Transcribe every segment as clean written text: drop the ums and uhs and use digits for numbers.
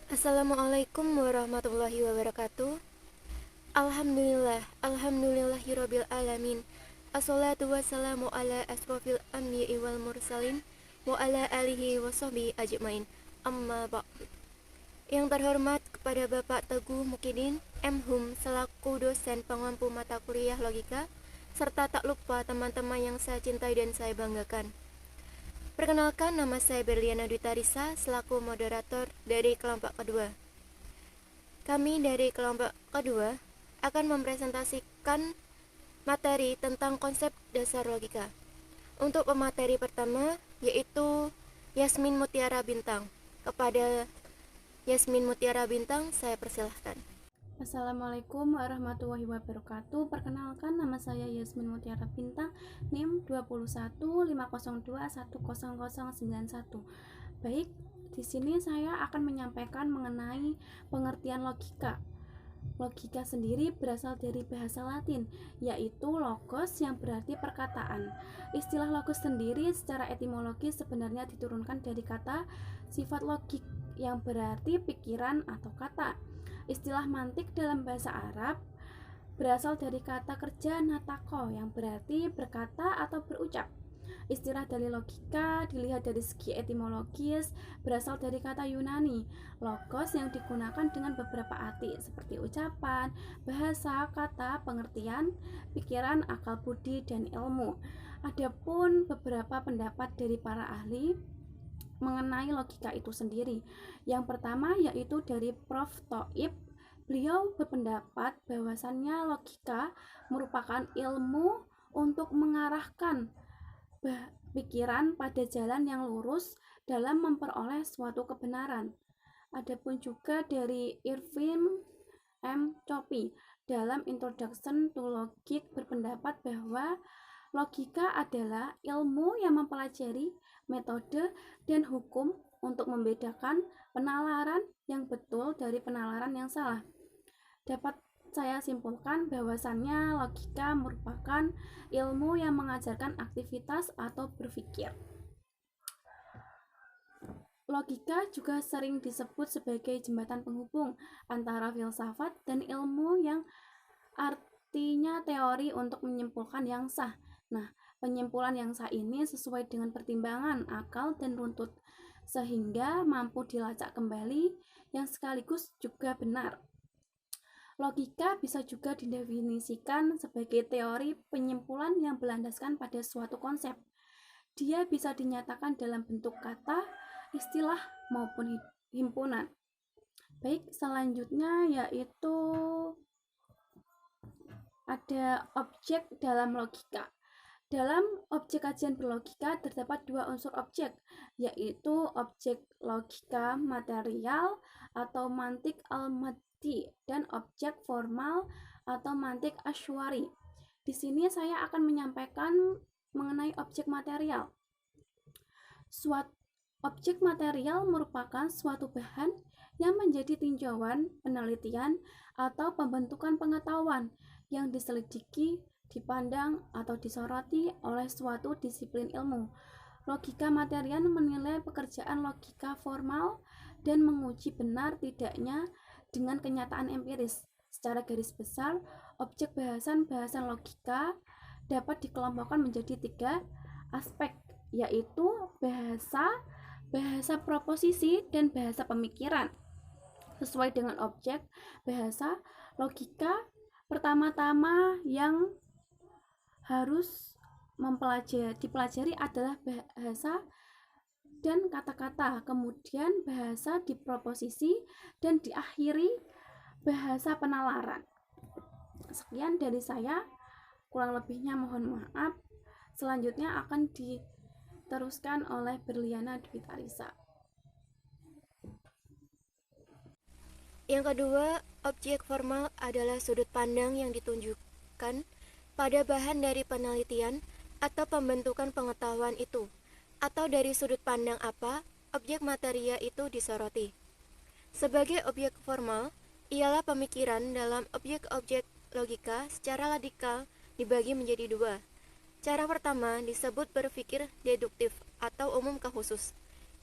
Assalamualaikum warahmatullahi wabarakatuh. Alhamdulillahirabbil alamin. Assalatu wassalamu ala asrofil anbiya'i wal mursalin wa ala alihi wa sahbihi ajmain. Amma ba'du. Yang terhormat kepada Bapak Teguh Mukidin M.Hum selaku dosen pengampu mata kuliah logika, serta tak lupa teman-teman yang saya cintai dan saya banggakan. Perkenalkan, nama saya Berliana Dwitarisa selaku moderator dari kelompok kedua. Kami dari kelompok kedua akan mempresentasikan materi tentang konsep dasar logika. Untuk pemateri pertama yaitu Yasmin Mutiara Bintang. Kepada Yasmin Mutiara Bintang saya persilahkan. Assalamualaikum warahmatullahi wabarakatuh. Perkenalkan, nama saya Yasmin Mutiara Bintang, NIM 21502510091. Baik, di sini saya akan menyampaikan mengenai pengertian logika. Logika sendiri berasal dari bahasa Latin, yaitu logos yang berarti perkataan. Istilah logos sendiri secara etimologis sebenarnya diturunkan dari kata sifat logik yang berarti pikiran atau kata. Istilah mantik dalam bahasa Arab berasal dari kata kerja natako yang berarti berkata atau berucap. Istilah dalil logika dilihat dari segi etimologis berasal dari kata Yunani, logos yang digunakan dengan beberapa arti seperti ucapan, bahasa, kata, pengertian, pikiran, akal budi, dan ilmu. Adapun beberapa pendapat dari para ahli mengenai logika itu sendiri. Yang pertama yaitu dari Prof. Thoib. Beliau berpendapat bahwasannya logika merupakan ilmu untuk mengarahkan pikiran pada jalan yang lurus dalam memperoleh suatu kebenaran. Adapun juga dari Irvin M. Copy dalam Introduction to Logic berpendapat bahwa logika adalah ilmu yang mempelajari metode dan hukum untuk membedakan penalaran yang betul dari penalaran yang salah. Dapat saya simpulkan bahwasannya logika merupakan ilmu yang mengajarkan aktivitas atau berpikir. Logika juga sering disebut sebagai jembatan penghubung antara filsafat dan ilmu yang artinya teori untuk menyimpulkan yang sah. Nah, penyimpulan yang sah ini sesuai dengan pertimbangan akal dan runtut, sehingga mampu dilacak kembali yang sekaligus juga benar. Logika bisa juga didefinisikan sebagai teori penyimpulan yang berlandaskan pada suatu konsep. Dia bisa dinyatakan dalam bentuk kata, istilah, maupun himpunan. Baik, selanjutnya yaitu ada objek dalam logika. Dalam objek kajian berlogika terdapat dua unsur objek, yaitu objek logika material atau mantik al-maddi dan objek formal atau mantik asy'ari. Di sini saya akan menyampaikan mengenai objek material. Suatu objek material merupakan suatu bahan yang menjadi tinjauan, penelitian, atau pembentukan pengetahuan yang diselidiki, dipandang, atau disoroti oleh suatu disiplin ilmu. Logika material menilai pekerjaan logika formal dan menguji benar tidaknya dengan kenyataan empiris. Secara garis besar, objek bahasan logika dapat dikelompokkan menjadi tiga aspek, yaitu bahasa proposisi, dan bahasa pemikiran. Sesuai dengan objek bahasa logika, pertama-tama yang harus dipelajari adalah bahasa dan kata-kata, kemudian bahasa di proposisi, dan diakhiri bahasa penalaran. Sekian dari saya, kurang lebihnya mohon maaf. Selanjutnya akan diteruskan oleh Berliana Dwitarisa. Yang kedua, objek formal adalah sudut pandang yang ditunjukkan pada bahan dari penelitian atau pembentukan pengetahuan itu, atau dari sudut pandang apa objek materia itu disoroti. Sebagai objek formal, ialah pemikiran dalam objek-objek logika secara radikal dibagi menjadi dua. Cara pertama disebut berpikir deduktif atau umum ke khusus.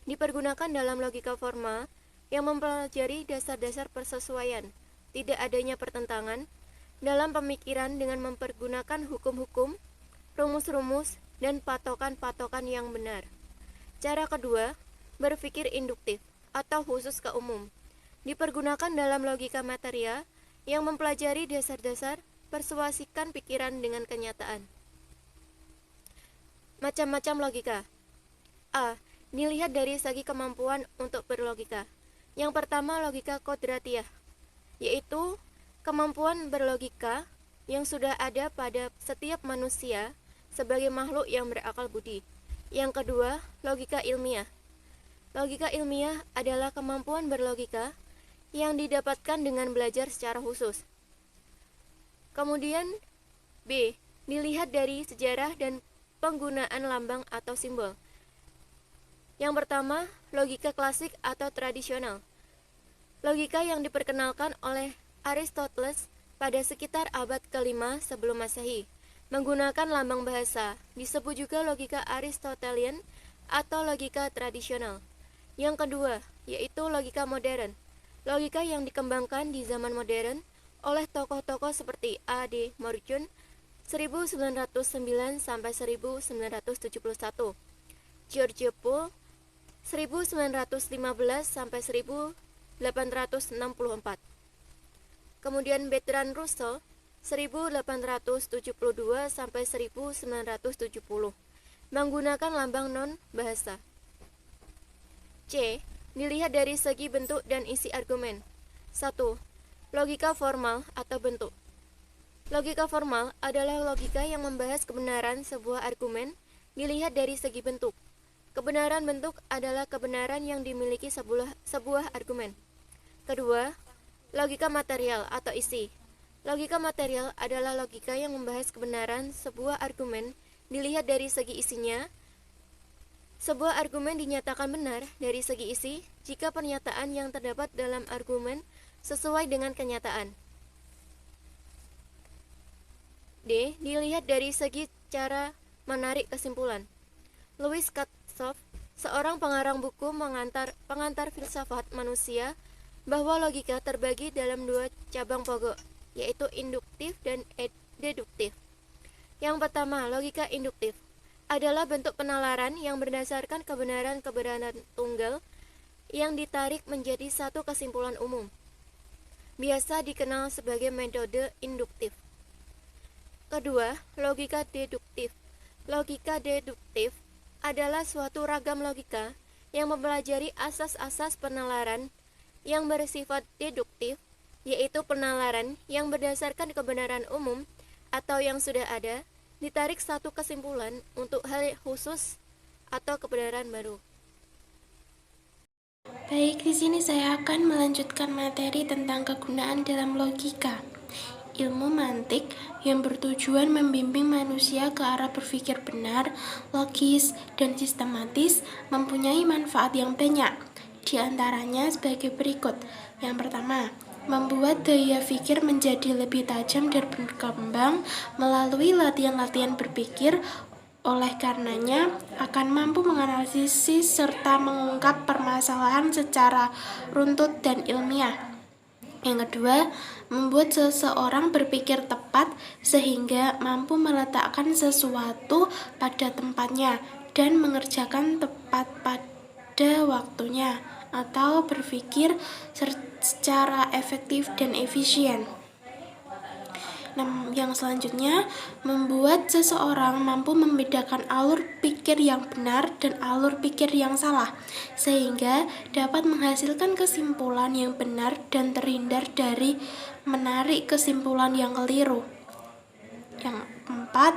Dipergunakan dalam logika formal yang mempelajari dasar-dasar persesuaian, tidak adanya pertentangan dalam pemikiran dengan mempergunakan hukum-hukum, rumus-rumus, dan patokan-patokan yang benar. Cara kedua, berpikir induktif atau khusus ke umum, dipergunakan dalam logika materia yang mempelajari dasar-dasar persuasikan pikiran dengan kenyataan. Macam-macam logika. A. Dilihat dari segi kemampuan untuk berlogika. Yang pertama, logika kodratiyah, yaitu kemampuan berlogika yang sudah ada pada setiap manusia sebagai makhluk yang berakal budi. Yang kedua, logika ilmiah. Logika ilmiah adalah kemampuan berlogika yang didapatkan dengan belajar secara khusus. Kemudian B. Dilihat dari sejarah dan penggunaan lambang atau simbol. Yang pertama, logika klasik atau tradisional. Logika yang diperkenalkan oleh Aristoteles pada sekitar abad ke-5 sebelum Masehi, menggunakan lambang bahasa, disebut juga logika Aristotelian atau logika tradisional. Yang kedua, yaitu logika modern. Logika yang dikembangkan di zaman modern oleh tokoh-tokoh seperti A.D. Morgan 1909 sampai 1971, George Poole 1915 sampai 1864. Kemudian Bertrand Russell 1872 sampai 1970 menggunakan lambang non bahasa. C. Dilihat dari segi bentuk dan isi argumen. 1. Logika formal atau bentuk. Logika formal adalah logika yang membahas kebenaran sebuah argumen dilihat dari segi bentuk. Kebenaran bentuk adalah kebenaran yang dimiliki sebuah argumen. Kedua, logika material atau isi. Logika material adalah logika yang membahas kebenaran sebuah argumen dilihat dari segi isinya. Sebuah argumen dinyatakan benar dari segi isi jika pernyataan yang terdapat dalam argumen sesuai dengan kenyataan. D. Dilihat dari segi cara menarik kesimpulan. Louis Katzoff, seorang pengarang buku pengantar filsafat manusia, bahwa logika terbagi dalam dua cabang pokok, yaitu induktif dan deduktif. Yang pertama, logika induktif adalah bentuk penalaran yang berdasarkan kebenaran-kebenaran tunggal yang ditarik menjadi satu kesimpulan umum. Biasa dikenal sebagai metode induktif. Kedua, logika deduktif. Logika deduktif adalah suatu ragam logika yang mempelajari asas-asas penalaran yang bersifat deduktif, yaitu penalaran yang berdasarkan kebenaran umum atau yang sudah ada, ditarik satu kesimpulan untuk hal khusus atau kebenaran baru. Baik, di sini saya akan melanjutkan materi tentang kegunaan dalam logika. Ilmu mantik yang bertujuan membimbing manusia ke arah berpikir benar, logis, dan sistematis mempunyai manfaat yang banyak. Di antaranya sebagai berikut. Yang pertama, membuat daya pikir menjadi lebih tajam dan berkembang melalui latihan-latihan berpikir. Oleh karenanya, akan mampu menganalisis serta mengungkap permasalahan secara runtut dan ilmiah. Yang kedua, membuat seseorang berpikir tepat sehingga mampu meletakkan sesuatu pada tempatnya dan mengerjakan tepat pada waktunya, atau berpikir secara efektif dan efisien. Nah, yang selanjutnya, membuat seseorang mampu membedakan alur pikir yang benar dan alur pikir yang salah, sehingga dapat menghasilkan kesimpulan yang benar dan terhindar dari menarik kesimpulan yang keliru. Yang keempat,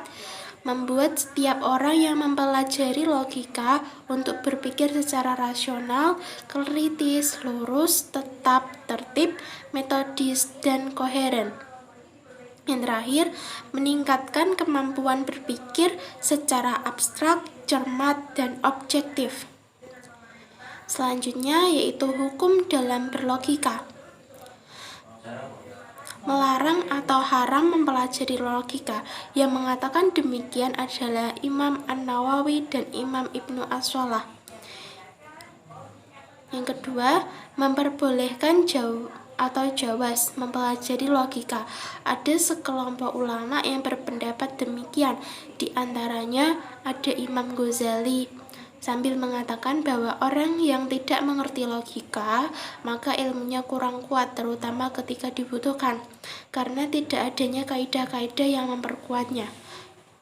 membuat setiap orang yang mempelajari logika untuk berpikir secara rasional, kritis, lurus, tetap, tertib, metodis, dan koheren. Yang terakhir, meningkatkan kemampuan berpikir secara abstrak, cermat, dan objektif. Selanjutnya yaitu hukum dalam berlogika. Melarang atau haram mempelajari logika. Yang mengatakan demikian adalah Imam An-Nawawi dan Imam Ibnu As-Shalah. Yang kedua, memperbolehkan Jawas mempelajari logika. Ada sekelompok ulama yang berpendapat demikian. Di antaranya ada Imam Ghazali, sambil mengatakan bahwa orang yang tidak mengerti logika, maka ilmunya kurang kuat, terutama ketika dibutuhkan, karena tidak adanya kaidah-kaidah yang memperkuatnya.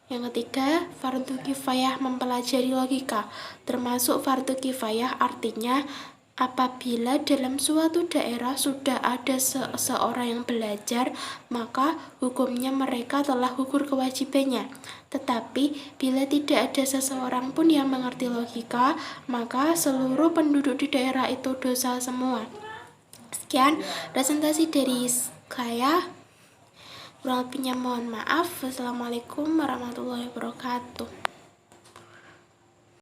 Yang ketiga, fardu kifayah mempelajari logika. Termasuk fardu kifayah artinya apabila dalam suatu daerah sudah ada seseorang yang belajar, maka hukumnya mereka telah gugur kewajibannya. Tetapi bila tidak ada seseorang pun yang mengerti logika, maka seluruh penduduk di daerah itu dosa semua. Sekian presentasi dari saya. Kurang lebihnya mohon maaf. Wassalamualaikum warahmatullahi wabarakatuh.